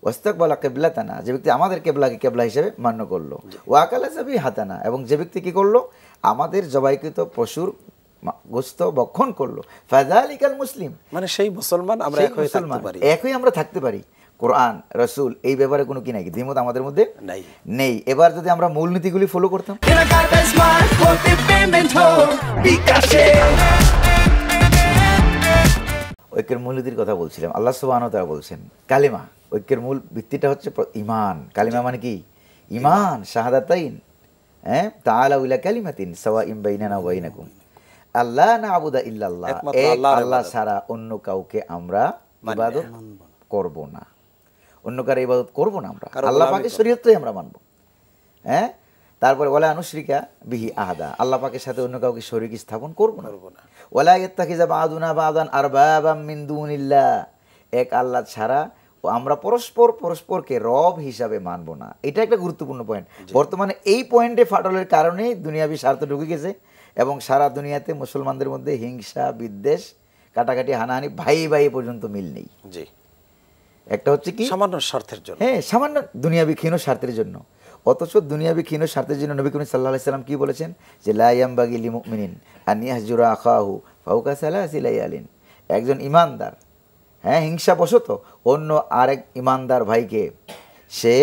Speaker 6: ওয়াস্তাকবালা কিবলাতানা, যে ব্যক্তি আমাদের কিবলাকে কিবলা হিসেবে মান্য করলো, ওয়া আকালা যাবিহাতানা, এবং যে ব্যক্তি কি করলো, আমাদের জবাইকৃত পশুর গোশত ভক্ষণ করলো, ফাযালিকাল মুসলিম,
Speaker 2: মানে সেই মুসলমান আমরা এক হয়ে থাকতে পারি,
Speaker 6: একই আমরা থাকতে পারি। কোরআন, রাসূল, এই ব্যাপারে কোনো কি নাই, দ্বিমত আমাদের মধ্যে নেই। এবার যদি আমরা মূলনীতিগুলি ফলো করতাম, ঐক্যের মূলনীতির কথা বলছিলাম। আল্লাহ সুবহানাহু ওয়া তাআলা বলছেন কালিমা, ঐক্যের মূল ভিত্তিটা হচ্ছে ঈমান। কালিমা মানে কি? ঈমান, শাহাদাতাইন। তাআলাউ ইলা কালিমাতিন সাওয়াইন বাইনানা ওয়া বাইনাকুম আল্লা না'বুদা ইল্লাল্লাহ, এক আল্লাহ ছাড়া অন্য কাউকে আমরা ইবাদত করব না, অন্য কারো ইবাদত করব না, আমরা
Speaker 2: কারো
Speaker 6: আল্লাহ
Speaker 2: গোলামি
Speaker 6: পাকের
Speaker 2: করব।
Speaker 6: শরীয়তটাই আমরা মানব। হ্যাঁ, তারপরে ওয়ালা আনুশরিকা বিহি আহাদা, আল্লাহ পাকের সাথে অন্য কাউকে শরীক স্থাপন করব না। ওয়ালা ইয়াত্তাখিযা বা'দুনা বা'দান আরবাবাম মিন দুনিল্লাহ, এক আল্লাহ ছাড়া আমরা পরস্পরকে রব হিসাবে মানব না। এটা একটা গুরুত্বপূর্ণ পয়েন্ট। বর্তমানে এই পয়েন্টে ফাটলের কারণে দুনিয়াবি স্বার্থ ঢুকে গেছে এবং সারা দুনিয়াতে মুসলমানদের মধ্যে হিংসা, বিদ্বেষ, কাটাকাটি, হানাহানি, ভাই ভাই পর্যন্ত মিল নেই।
Speaker 2: জি,
Speaker 6: একটা হচ্ছে কি
Speaker 2: সামান্য স্বার্থের জন্য,
Speaker 6: হ্যাঁ, সামান্য দুনিয়াবি ক্ষীণ স্বার্থের জন্য। অথচ দুনিয়াবি ক্ষীণ স্বার্থের জন্য নবী করিম সাল্লাল্লাহু আলাইহি সাল্লাম কি বলেছেন, যে লা ইয়ামবাগি লিল মুমিনিন আন ইয়াহজুরা আখাহু ফাওকা সালাসি লায়ালিন, একজন ইমানদার, হ্যাঁ, হিংসাবশত অন্য আরেক ইমানদার ভাইকে সে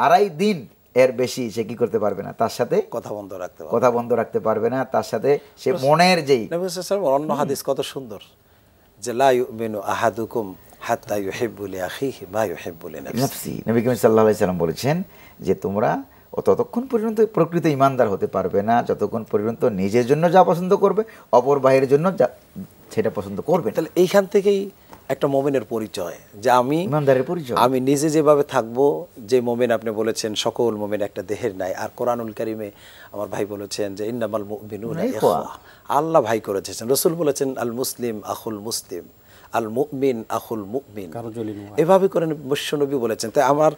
Speaker 6: আড়াই দিন এর বেশি সে কি করতে পারবে না, তার সাথে
Speaker 2: কথা বন্ধ রাখতে পারবে।
Speaker 6: কথা বন্ধ রাখতে পারবে না, তার সাথে সে মনের যেই
Speaker 2: নবী সাল্লাল্লাহু আলাইহি ওয়াসাল্লাম অন্য হাদিস কত সুন্দর, যে লা ইউমিনু আহাদুকুম হাত্তা ইউহিব্বু লিআখিহি মা ইউহিব্বু লিনাফসিহি।
Speaker 6: নাফসি, নবী করিম সাল্লাল্লাহু আলাইহি সাল্লাম বলেছেন যে তোমরা ততক্ষণ পর্যন্ত প্রকৃত ইমানদার হতে পারবে না যতক্ষণ পর্যন্ত নিজের জন্য যা পছন্দ করবে অপর ভাইয়ের জন্য সেটা পছন্দ করবে।
Speaker 2: তাহলে এইখান থেকেই একটা মুমিনের পরিচয়, যে আমি
Speaker 6: ইমানদারের পরিচয়।
Speaker 2: আমি নিজে যেভাবে থাকবো, যে মুমিন আপনি বলেছেন সকল মুমিন একটা দেহের নাই, আর কোরআনুল কারীমে আমার ভাই বলেছেন যে ইন্নামাল মুমিনুনা ইখওয়া, আল্লাহ ভাই করেছেন। রাসূল বলেছেন আল মুসলিম আখুল মুসলিম, আল মুমিন আখুল মুমিন, এভাবে করে বিশ্বনবী বলেছেন। তাই আমার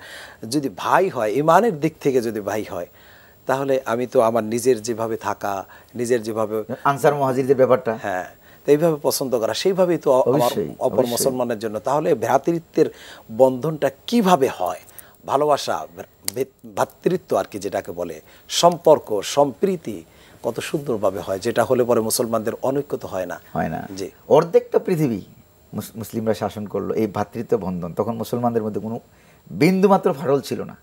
Speaker 2: যদি ভাই হয়, ইমানের দিক থেকে যদি ভাই হয়, তাহলে আমি তো আমার নিজের যেভাবে থাকা, নিজের যেভাবে
Speaker 6: আনসার মুহাজিরদের ব্যাপারটা,
Speaker 2: হ্যাঁ, তো এইভাবে পছন্দ করা, সেইভাবেই তো আমার অপর মুসলমানের জন্য। তাহলে ভ্রাতৃত্বের বন্ধনটা কিভাবে হয়, ভালোবাসা, ভ্রাতৃত্ব আর কি যেটাকে বলে, সম্পর্ক, সম্প্রীতি কত সুন্দরভাবে হয়, যেটা হলে পরে মুসলমানদের অনৈক্যতা হয় না। জি,
Speaker 6: অর্ধেকটা পৃথিবী মুসলিমরা শাসন করলো, এই ভ্রাতৃত্ব বন্ধন, তখন মুসলমানদের মধ্যে কোনো বিন্দুমাত্র ফাটল ছিল না।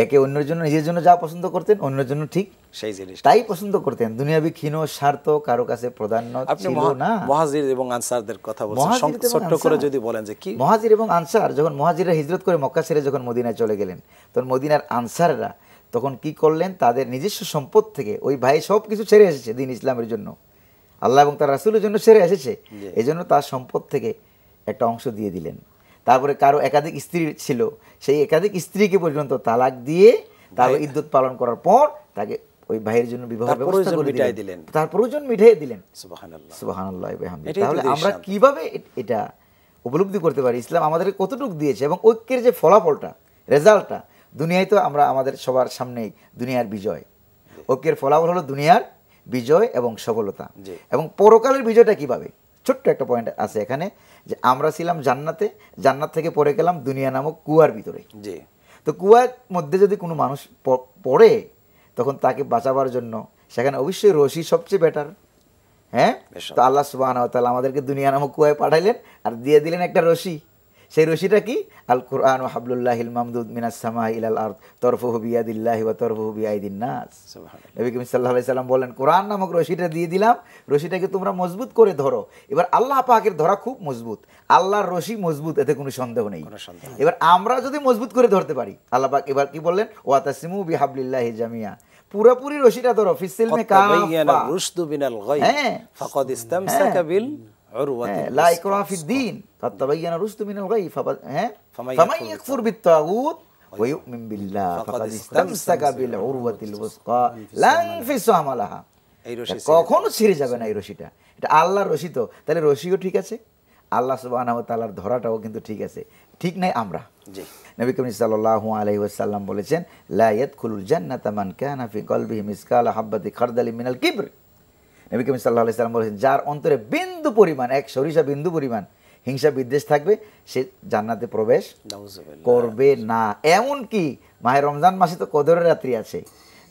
Speaker 6: একে অন্যের জন্য, নিজের জন্য যা পছন্দ করতেন অন্যের জন্য ঠিক
Speaker 2: সেই জিনিস
Speaker 6: তাই পছন্দ করতেন। দুনিয়াবি ক্ষীণ স্বার্থ কারো কাছে প্রাধান্য ছিল না।
Speaker 2: মুহাজির এবং আনসারদের কথা বলছেন, ছোট্ট করে যদি বলেন যে কি
Speaker 6: মুহাজির এবং আনসার, যখন মুহাজিররা হিজরত করে মক্কা ছেড়ে যখন মদিনায় চলে গেলেন, তখন মদিনার আনসাররা তখন কি করলেন, তাদের নিজস্ব সম্পদ থেকে, ওই ভাই সব কিছু ছেড়ে এসেছে দিন ইসলামের জন্য, আল্লাহ এবং তার রাসূলের জন্য ছেড়ে এসেছে, এই জন্য তার সম্পদ থেকে একটা অংশ দিয়ে দিলেন। তারপরে কারো একাধিক স্ত্রী ছিল, সেই একাধিক স্ত্রীকে পর্যন্ত তালাক দিয়ে তারপর ইদ্যত পালন করার পর তাকে ওই ভাইয়ের জন্য বিবাহের ব্যবস্থা করে দিলেন, তার প্রয়োজন মিটিয়ে দিলেন।
Speaker 2: সুবহানাল্লাহ,
Speaker 6: সুবহানাল্লাহ। তাহলে আমরা কিভাবে এটা উপলব্ধি করতে পারি ইসলাম আমাদেরকে কতটুকু দিয়েছে, এবং ঐক্যের যে ফলাফলটা, রেজাল্টটা দুনিয়ায় তো আমরা আমাদের সবার সামনেই দুনিয়ার বিজয়, ঐক্যের ফলাফল হলো দুনিয়ার বিজয় এবং সফলতা। এবং পরকালের বিজয়টা কিভাবে, ছোট্ট একটা পয়েন্ট আছে এখানে, যে আমরা ছিলাম জান্নাতে, জান্নাত থেকে পড়ে গেলাম দুনিয়া নামক কুয়ার ভিতরে। তো কুয়ার মধ্যে যদি কোনো মানুষ পড়ে, তখন তাকে বাঁচাবার জন্য সেখানে অবশ্যই রশি সবচেয়ে বেটার। হ্যাঁ, তো আল্লাহ সুবহানাহু ওয়া তাআলা আমাদেরকে দুনিয়া নামক কুয়ায় পাঠাইলেন আর দিয়ে দিলেন একটা রশি। সেই রশিটা কি, আল কুরআন ওয়া হাবলুল্লাহিল মামদুদ মিনাস সামাই ইলাল আরদ তরফুহু বিয়াদিল্লাহি ওয়া তরফুহু বিআইদিন নাস। নবী করিম সাল্লাল্লাহু আলাইহি সাল্লাম বলেন, কোরআন নামক রশিটা দিয়ে দিলাম, রশিটাকে তোমরা মজবুত করে ধরো। এবার আল্লাহ পাকের ধরা খুব মজবুত, আল্লাহর রশি মজবুত, এতে কোনো সন্দেহ নেই। এবার আমরা যদি মজবুত করে ধরতে পারি, আল্লাহ পাক এবার কি বললেন, ওয়া তাসিমু বিহাবলিল্লাহি জামিয়া, পুরোপুরি রশিটা ধরো, ফিসিলমে কাফা
Speaker 2: রুশদু বিনাল গায় ফাকাদ ইসতামসাকা বিল উরওয়াতিল
Speaker 6: লা ইকরাহা ফিদ-দীন কাদ তাবায়্যানা রুশদু মিনাল গায় ফামান ইয়াকফুর বিত-তাগুত ওয়া ইউমিন বিল্লাহ ফাকাদ ইসতামসাকা বিল উরওয়াতিল ওয়াসকা লা ইনফিসামা লাহা। এই রশি কখনো ছিঁড়ে যাবে না, এই রশিটা, এটা আল্লাহর রশি। তো তাহলে রশিও ঠিক আছে, আল্লাহ সুবহানাহু ওয়া তাআলার ধরাটাও কিন্তু ঠিক আছে, ঠিক নাই আমরা। নবী করিম সাল্লাল্লাহু আলাইহি ওয়াসাল্লাম বলেছেন, লা ইয়াদখুলুল জান্নাতা মান কানা ফি কলবিহি মিসকালা হাববাতি খারদালিন মিনাল কিবর। নবী করিম সাল্লাল্লাহু আলাইহি ওয়াসাল্লাম বলেছেন, যার অন্তরে বিন্দু পরিমাণ, এক সরিষা বিন্দু পরিমাণ হিংসা বিদ্বেষ থাকবে, সে জান্নাতে প্রবেশ করবে না। এমন কি মাহে রমজান মাসে তো কদরের রাত্রি আছে,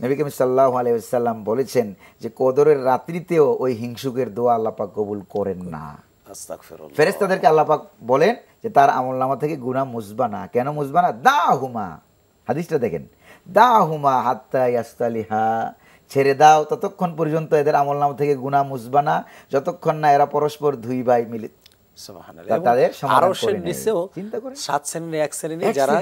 Speaker 6: নবী করিম সাল্লাল্লাহু আলাইহি ওয়াসাল্লাম বলেছেন যে কদরের রাত্রিতেও ওই হিংসুকের দোয়া আল্লাহ পাক কবুল করেন না। ফেরেশতাদেরকে আল্লাহ পাক বলেন যে তার আমলনামা থেকে গুনাহ মুছবা না। কেন মুছবা না? দাহুমা, হাদিসটা দেখেন, দাহুমা হাত্তা ইয়াস্তালিহা, ছেড়ে দাও ততক্ষণ পর্যন্ত এদের আমলনামা থেকে গুনাহ মুছবা না, যতক্ষণ না এরা পরস্পর দুই ভাই মিলে
Speaker 2: সুবহানাল্লাহ। তাদের আরশের নিচেও চিন্তা করেন 7 শ্রেণী, এক শ্রেণী যারা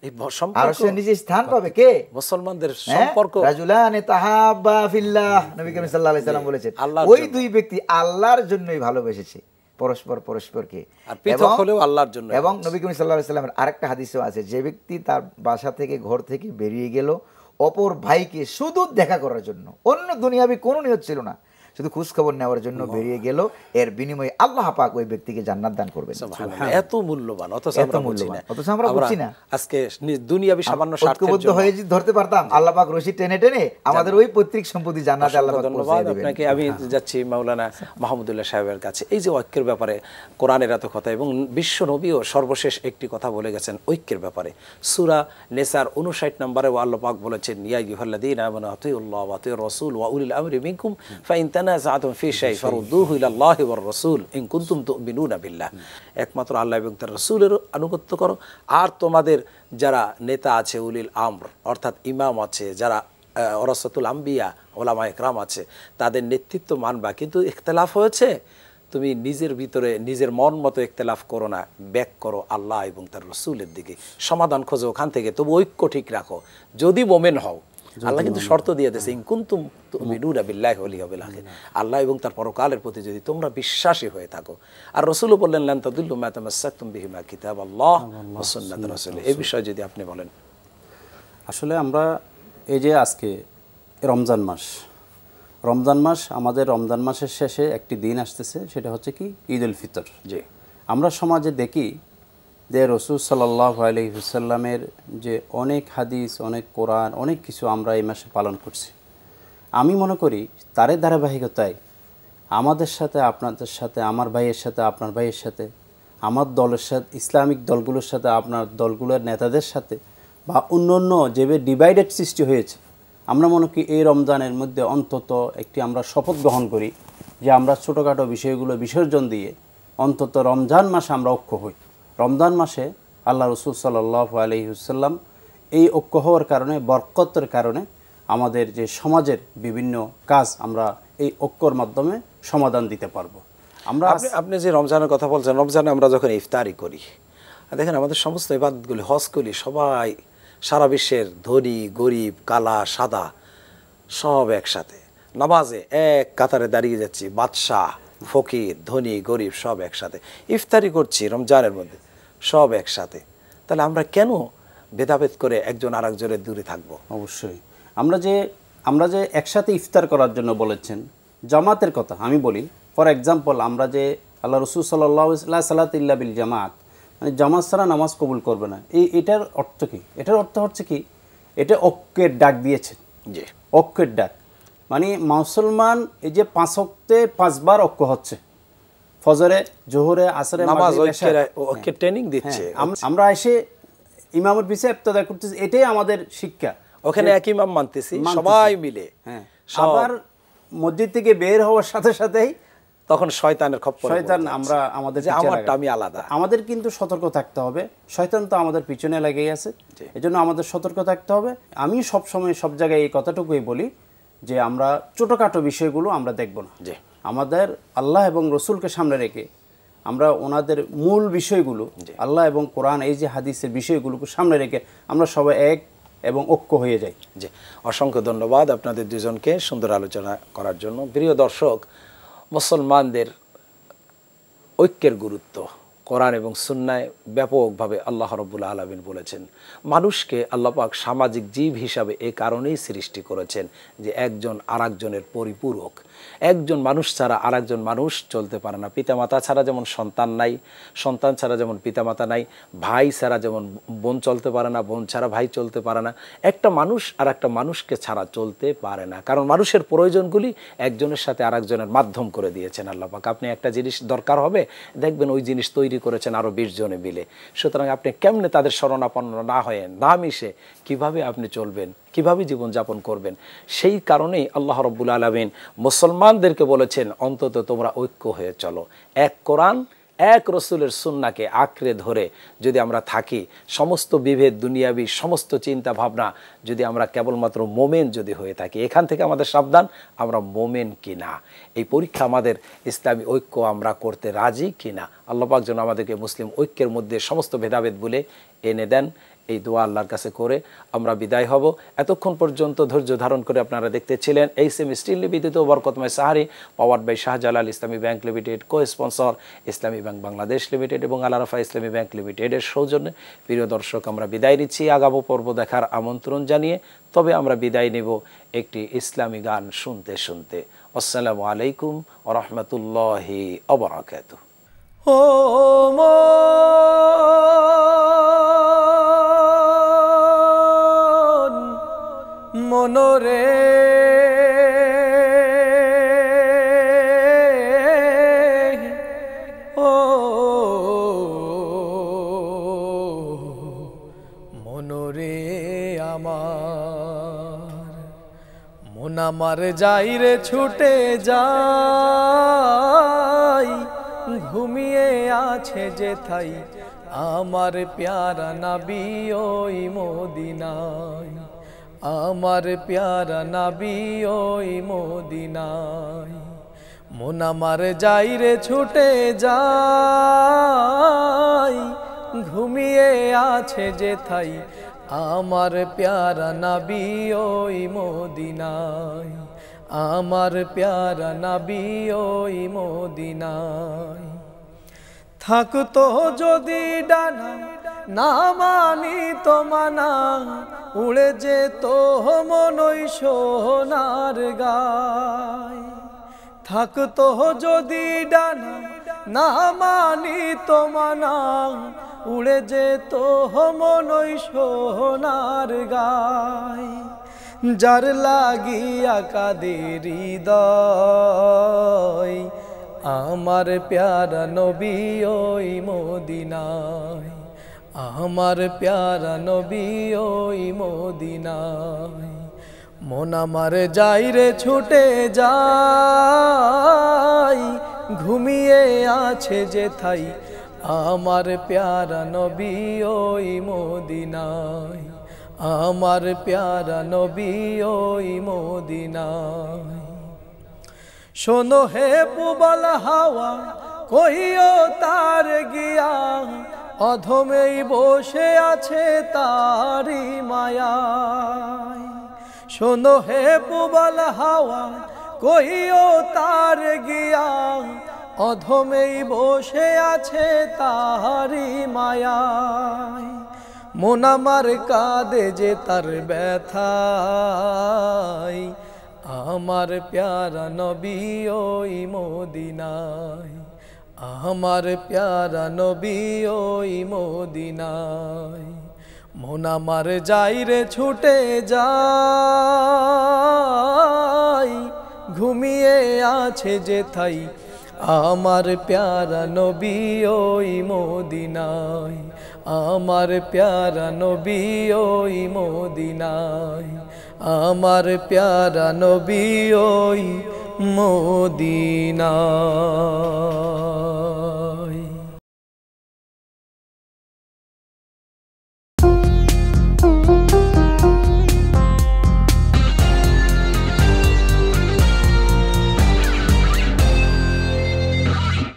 Speaker 2: এই সম্পর্ক,
Speaker 6: আরশের নিচে স্থান পাবে কে?
Speaker 2: মুসলমানদের সম্পর্ক।
Speaker 6: রাজুলানে তাহাব্বা ফিল্লাহ, নবী করিম সাল্লাল্লাহু আলাইহি সাল্লাম বলেছেন, ওই দুই ব্যক্তি আল্লাহর জন্যই ভালোবেসেছে, পরস্পর পরস্পরকে,
Speaker 2: আর পৃথক হলেও আল্লাহর জন্য।
Speaker 6: এবং নবী করিম সাল্লাল্লাহু আলাইহি সাল্লামের আরেকটা হাদিসও আছে, যে ব্যক্তি তার বাসা থেকে ঘর থেকে বেরিয়ে গেল অপর ভাইকে শুধু দেখা করার জন্য, অন্য দুনিয়াবি কোনো নিয়ত ছিল না, শুধু খোঁজ খবর নেওয়ার জন্য বেরিয়ে গেল, এর বিনিময়ে আল্লাহ পাক ওই ব্যক্তিকে জান্নাত দান করবেন।
Speaker 2: এত মূল্যবান, অথচ আমরা
Speaker 6: বুঝছি না।
Speaker 2: আজকে দুনিয়াবি সামান্য স্বার্থের
Speaker 6: ঐক্যবদ্ধ হয়ে যদি ধরতে পারতাম, আল্লাহ পাক রশি টেনে টেনে আমাদের ওই পৈতৃক সম্পত্তি জান্নাতে আল্লাহ পাক পৌঁছে দিবেন।
Speaker 2: আপনাকে আমি যাচ্ছি মাওলানা মাহমুদুল্লাহ সাহেবের কাছে। এই যে ঐক্যের ব্যাপারে কোরআনের এত কথা, এবং বিশ্ব নবীও সর্বশেষ একটি কথা বলে গেছেন ঐক্যের ব্যাপারে। সূরা নেসার 59 নম্বরে আল্লাহ পাক বলেছেন, ইয়া আইয়ুহাল্লাযীনা আমানু আতিউল্লাহ ওয়া আতিউর রাসূল ওয়া উলিল আমরি মিনকুম ফাইন তানাযাতুম ফি শাইইন ফারুদ্দুহু ইলাল্লাহি ওয়ার রাসূল ইন কুনতুম তুমিনুনা বিল্লাহ। একমাত্র আল্লাহ এবং তার রাসূলের আনুগত্য করো, আর তোমাদের যারা নেতা আছে উলিল আমর অর্থাৎ ইমাম আছে, যারা ওরাসাতুল আম্বিয়া ওলামা একরাম আছে, তাদের নেতৃত্ব মানবা। কিন্তু ইখতিলাফ হয়েছে, তুমি নিজের ভিতরে নিজের মন মতো ইখতিলাফ করো না, ব্যাক করো আল্লাহ এবং তার রাসূলের দিকে, সমাধান খোঁজো ওখান থেকে, তবু ঐক্য ঠিক রাখো যদি মোমেন হও। আল্লাহ কিন্তু শর্ত দিয়ে দিয়েছে, ইন কুনতুম তুমিনুনা বিল্লাহি ওয়াল ইয়াউমিল আখির, আল্লাহ এবং তার পরকালের প্রতি যদি তোমরা বিশ্বাসী হয়ে থাকো। আর রাসূলও বললেন, লান তাদুল্লু মা তামাসসাকতুম বিহিমা কিতাবাল্লাহ ওয়া সুন্নাত রাসূল। এই বিষয়ে যদি আপনি বলেন।
Speaker 7: আসলে আমরা এই যে আজকে রমজান মাস, রমজান মাস, আমাদের রমজান মাসের শেষে একটি দিন আসতেছে, সেটা হচ্ছে কি ঈদ উল ফিতর।
Speaker 2: জি,
Speaker 7: আমরা সমাজে দেখি যে রাসূল সাল্লাল্লাহু আলাইহি ওয়াসাল্লামের যে অনেক হাদিস, অনেক কোরআন, অনেক কিছু আমরা এই মাসে পালন করছি। আমি মনে করি তারই ধারাবাহিকতায় আমাদের সাথে, আপনাদের সাথে, আমার ভাইয়ের সাথে, আপনার ভাইয়ের সাথে, আমার দলের সাথে, ইসলামিক দলগুলোর সাথে, আপনার দলগুলোর নেতাদের সাথে, বা অন্য অন্য যেভাবে ডিভাইডেড সৃষ্টি হয়েছে, আমরা মনে করি এই রমজানের মধ্যে অন্তত একটি আমরা শপথ গ্রহণ করি যে আমরা ছোটোখাটো বিষয়গুলো বিসর্জন দিয়ে অন্তত রমজান মাসে আমরা ঐক্য হই। রমজান মাসে আল্লাহ রাসূল সাল্লাল্লাহু আলাইহি ওয়াসাল্লাম এই ঐক্য হওয়ার কারণে, বরকতের কারণে আমাদের যে সমাজের বিভিন্ন কাজ আমরা এই ঐক্যর মাধ্যমে সমাধান দিতে পারবো। আমরা
Speaker 2: আপনি যে রমজানের কথা বলছেন, রমজানে আমরা যখন ইফতারি করি, দেখেন আমাদের সমস্ত ইবাদতগুলি, হজগুলি, সবাই সারা বিশ্বের ধনী গরিব কালা সাদা সব একসাথে নামাজে এক কাতারে দাঁড়িয়ে যাচ্ছি, বাদশাহ ফকির ধনী গরিব সব একসাথে ইফতারি করছি রমজানের মধ্যে, সব একসাথে। তাহলে আমরা কেন ভেদাভেদ করে একজন আর একজনের দূরে থাকবো?
Speaker 7: অবশ্যই আমরা যে একসাথে ইফতার করার জন্য বলেছেন, জামাতের কথা আমি বলি। ফর এক্সাম্পল, আমরা যে আল্লাহ রাসূল সাল্লাল্লাহু আলাইহি ওয়াসাল্লাম সালাত ইল্লা বিল জামাত, মানে জামাত ছাড়া নামাজ কবুল করবে না, এটার অর্থ কি? এটার অর্থ হচ্ছে কি, এটা ঐক্যের ডাক দিয়েছেন।
Speaker 2: জি,
Speaker 7: ঐক্যের ডাক মানে মুসলমান এই যে 5 ওয়াক্তে 5 বার ঐক্য হচ্ছে, ফজরে, জোহরে, আসরে,
Speaker 2: নামাজ ঐক্যের ট্রেনিং দিচ্ছে।
Speaker 7: আমরা এসে ইমামের পিছনে ইক্তেদা করতেছি, এটাই আমাদের শিক্ষা।
Speaker 2: ওখানে এক ইমাম মানতেছি সবাই মিলে।
Speaker 7: হ্যাঁ, আবার মসজিদ থেকে বের হওয়ার সাথে সাথেই
Speaker 2: তখন শয়তানের খপ্পরে
Speaker 7: শয়তান আমরা আমাদের
Speaker 2: যে আমারটা আমি আলাদা।
Speaker 7: আমাদের কিন্তু সতর্ক থাকতে হবে, শয়তান তো আমাদের পিছনে লেগেই আছে, এজন্য আমাদের সতর্ক থাকতে হবে। আমি সব সময় সব জায়গায় এই কথাটুকুই বলি যে আমরা ছোটোখাটো বিষয়গুলো আমরা দেখব না, আমাদের আল্লাহ এবং রসুলকে সামনে রেখে আমরা ওনাদের মূল বিষয়গুলো, আল্লাহ এবং কোরআন এই যে হাদিসের বিষয়গুলোকে সামনে রেখে আমরা সবাই এক এবং ঐক্য হয়ে যাই।
Speaker 2: জি, অসংখ্য ধন্যবাদ আপনাদের দুজনকে সুন্দর আলোচনা করার জন্য। প্রিয় দর্শক, মুসলমানদের ঐক্যের গুরুত্ব কোরআন এবং সুন্নায় ব্যাপকভাবে আল্লাহ রাব্বুল আলামিন বলেছেন। মানুষকে আল্লাহ পাক সামাজিক জীব হিসাবে এ কারণেই সৃষ্টি করেছেন যে একজন আরেকজনের পরিপূরক। একজন মানুষ ছাড়া আরেকজন মানুষ চলতে পারে না। পিতামাতা ছাড়া যেমন সন্তান নাই, সন্তান ছাড়া যেমন পিতামাতা নাই, ভাই ছাড়া যেমন বোন চলতে পারে না, বোন ছাড়া ভাই চলতে পারে না। একটা মানুষ আর একটা মানুষকে ছাড়া চলতে পারে না, কারণ মানুষের প্রয়োজনগুলি একজনের সাথে আরেকজনের মাধ্যম করে দিয়েছেন আল্লাহ পাক। আপনি একটা জিনিস দরকার হবে, দেখবেন ওই জিনিস তৈরি করেছেন আরও 20 জনে মিলে। সুতরাং আপনি কেমনে তাদের শরণাপন্ন না হয়ে, না মিশে কিভাবে আপনি চলবেন, কিভাবে জীবনযাপন করবেন? সেই কারণেই আল্লাহ রাব্বুল আলামিন মুসলমানদেরকে বলেছেন অন্তত তোমরা ঐক্য হয়ে চলো। এক কোরআন, এক রসুলের সুন্নাহকে আঁকড়ে ধরে যদি আমরা থাকি, সমস্ত বিভেদ দুনিয়াবি সমস্ত চিন্তা ভাবনা যদি আমরা কেবলমাত্র মোমেন যদি হয়ে থাকি, এখান থেকে আমাদের সাবধান, আমরা মোমেন কিনা। এই পরীক্ষা আমাদের ইসলামী ঐক্য আমরা করতে রাজি কিনা। আল্লাহ পাক যেন আমাদেরকে মুসলিম ঐক্যের মধ্যে সমস্ত ভেদাভেদ বলে এনে দেন, এই দোয়া আল্লাহর কাছে করে আমরা বিদায় হব। এতক্ষণ পর্যন্ত ধৈর্য ধারণ করে আপনারা দেখতেছিলেন এইচএম স্টিল নিবেদিত বরকতময় sehri, powered by Shahjalal Islami bank limited, co sponsor Islami bank Bangladesh limited এবং আল আরাফা ইসলামী ব্যাংক লিমিটেডের সৌজন্যে। প্রিয় দর্শক, আমরা বিদায় নিচ্ছি আগামী পর্ব দেখার আমন্ত্রণ জানিয়ে। তবে আমরা বিদায় নেব একটি ইসলামী গান শুনতে শুনতে। আসসালামু আলাইকুম ওয়া রাহমাতুল্লাহি ওয়া বারাকাতুহু।
Speaker 5: ও মনরে ও মনরে মন আমার যাই রে ছুটে যাই, ঘুমিয়ে আছে যেথাই আমার প্যারা নবী ওই মদিনায়, আমার প্যারা নবী ওই মদিনায়। মন আমার যাই রে ছুটে যাই, ঘুমিয়ে আছে যেথাই আমার প্যারা নবী ওই মদিনায়, আমার প্যারা নবী ওই মদিনায়। থাকতো যদি ডানা না মানি তো মানা, উড়ে যেত মনই সোনার গায়। থাকতো যদি ডানা না মানি তো মানা, উড়ে যেত মনই সোনার গায়। যার লাগিয়া কাঁদে হৃদয়, আমার প্যারা নবী ওই মদিনায়, আমার প্যারা নবী ওই মদিনায়। মন আমার যাই রে ছুটে যাই, ঘুমিয়ে আছে যেথাই আমার প্যারা নবী ওই মদিনায়, আমার প্যারা নবী ওই মদিনায়। শোনো হে পুবল হাওয়া কহিও তার গিয়া, অধমেই বসে আছে তারি মায়ায়। শোনো হে পুবল হাওয়া কহিও তার গিয়া, অধমেই বসে আছে তারি মায়ায়। মন আমার কাঁদে যে তার ব্যথায়, আমার প্যারা নবী ওই মদিনায়, আমার প্যারা নবী ওই মদিনায়। মন আমার যাই রে ছুটে যাই, ঘুমিয়ে আছে যেথাই আমার প্যারা নবী ওই মদিনায়, আমার প্যারা নবী ওই মদিনায়, আমার প্যারা নবী ওই মদিনায়।